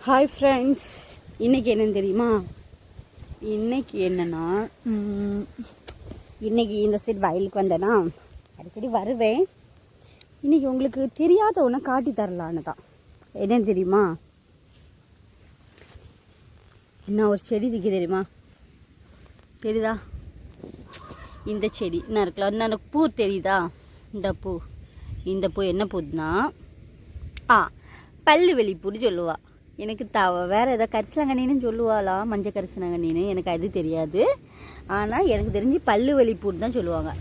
Hi friends, இன்றைக்கி என்னன்னு தெரியுமா? இன்றைக்கி என்னென்னா, இன்றைக்கி இந்த சைடு வயலுக்கு வந்தேன்னா அடிக்கடி வருவேன். இன்றைக்கி உங்களுக்கு தெரியாத ஒன்று காட்டி தரலான்னு தான். என்னன்னு தெரியுமா? என்ன ஒரு செடி திக்கு தெரியுமா? தெரியுதா? இந்த செடி என்ன இருக்குல்ல, அந்த பூ தெரியுதா? இந்த பூ என்ன பூதுன்னா பல்லு வெளிப்பூன்னு சொல்லுவா. எனக்கு வேறு ஏதோ கரிசலாங்கண்ணின்னு சொல்லுவாளா, மஞ்சள் கரிசலாங்கண்ணின்னு, எனக்கு அது தெரியாது. ஆனால் எனக்கு தெரிஞ்சு பல்லு வெளிப்பூன்னு தான் சொல்லுவாங்க.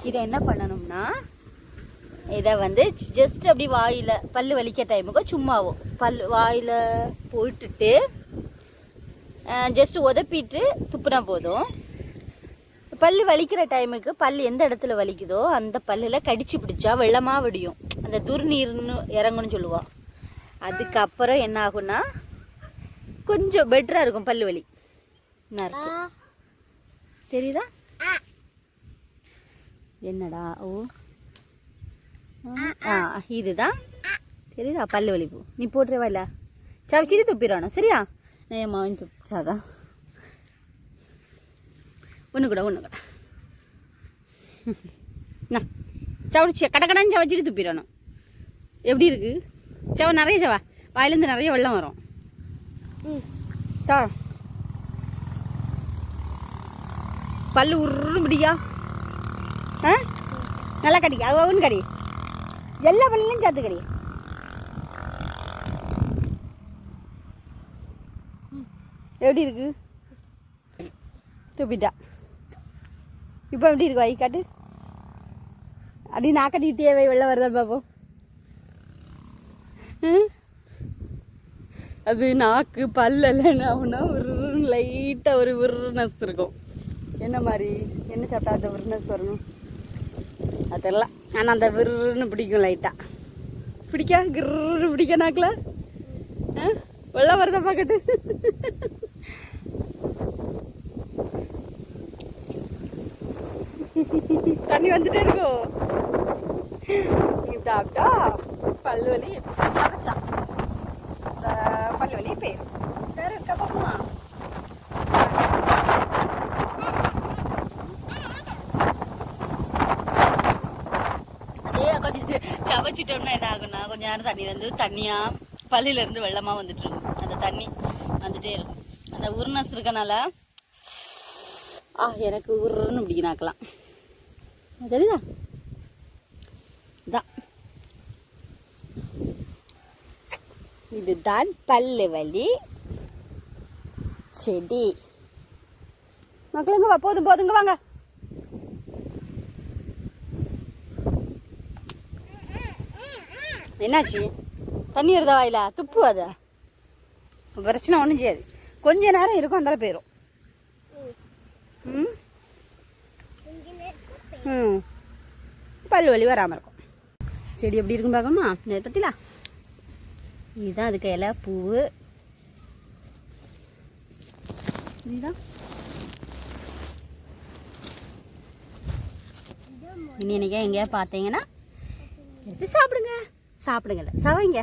இதை என்ன பண்ணணும்னா, இதை வந்து ஜஸ்ட் அப்படி வாயில் பல்லு வலிக்க டைமுக்கு சும்மாவும் வாயில் போட்டுட்டு ஜஸ்ட் உதப்பிட்டு துப்புனா போதும். பல்லு வலிக்கிற டைமுக்கு பல் எந்த இடத்துல வலிக்குதோ அந்த பல்லில் கடிச்சு பிடிச்சா வெள்ளமாக விடியும். அந்த துர்நீர்னு இறங்குன்னு சொல்லுவாள். அதுக்கப்புறம் என்ன ஆகும்னா கொஞ்சம் பெட்டராக இருக்கும் பல்லு வலி. என்ன இருக்கு தெரியுதா? என்னடா? இதுதான் தெரியுதா பல்லு வலி பூ. நீ போட்டுருவா இல்லை சவச்சிட்டு துப்பிடணும். சரியா? நான் என் மாவன் துப்பிச்சாதா ஒன்று கூட சவடிச்சு கடக்கடான்னு சவச்சிட்டு துப்பிடணும். எப்படி இருக்கு? சவ நிறைய சவா வாயிலேருந்து நிறைய வெள்ளம் வரும். பல்லு உருன்னு பிடிக்கா? நல்லா கடிக்க அவன்னு கடி, எல்லா பல்லையும் சேர்த்து கடி. எப்படி இருக்கு? துப்பிட்டா. இப்போ எப்படி இருக்கு? வாய் காட்டு. அப்படி நாக்கட்டிக்கிட்டே வெள்ளம் வருதா பாப்போம். அது நாக்கு பல்லெல்லாம் ஆகுனா ஒரு லைட்டாக ஒரு விர்னஸ் இருக்கும். என்ன மாதிரி என்ன சாப்பிட்டா அந்த விர்னஸ் வரணும் அதெல்லாம். ஆனால் அந்த விருன்னு பிடிக்கும். லைட்டாக பிடிக்கா? கிருன்னு பிடிக்க நாக்கில் வெள்ளம் வருதா பார்க்கட்டு. தண்ணி வந்துட்டே இருக்கும். சாப்பிட்டா பல்லு வலி சமைச்சா பல்லு வலி போயிடும். வேற இருக்கா பாப்போமா? அதே கொஞ்சம் சமைச்சிட்டோம்னா என்ன ஆகும்னா கொஞ்சம் நேரம் தண்ணியிலேருந்து தண்ணியாக பல்லிலேருந்து வெள்ளமாக வந்துட்டு இருக்கும். அந்த தண்ணி வந்துட்டே இருக்கும். அந்த உருனஸ் இருக்கனால எனக்கு உருன்னு பிடிக்கினாக்கலாம். தெரியுதா? இதான் இதுதான் பல்லு வலி செடி. மக்களுங்க வா, போதுங்க வாங்க. என்னாச்சு? தண்ணி வருதா வாயில? துப்பு. அதை பிரச்சனை ஒன்றும் செய்யாது. கொஞ்ச நேரம் இருக்கும், அந்தால போயிடும். பல்லு வலி வராமல் இருக்கும். செடி எப்படி இருக்குன்னு பார்க்கணுமா? பத்திலா இதுதான் அதுக்கு இலை பூவு. இதுதான் இனி என்னைக்கா எங்கேயா பார்த்தீங்கன்னா எடுத்து சாப்பிடுங்க. சாப்பிடுங்கல்ல சவைங்க.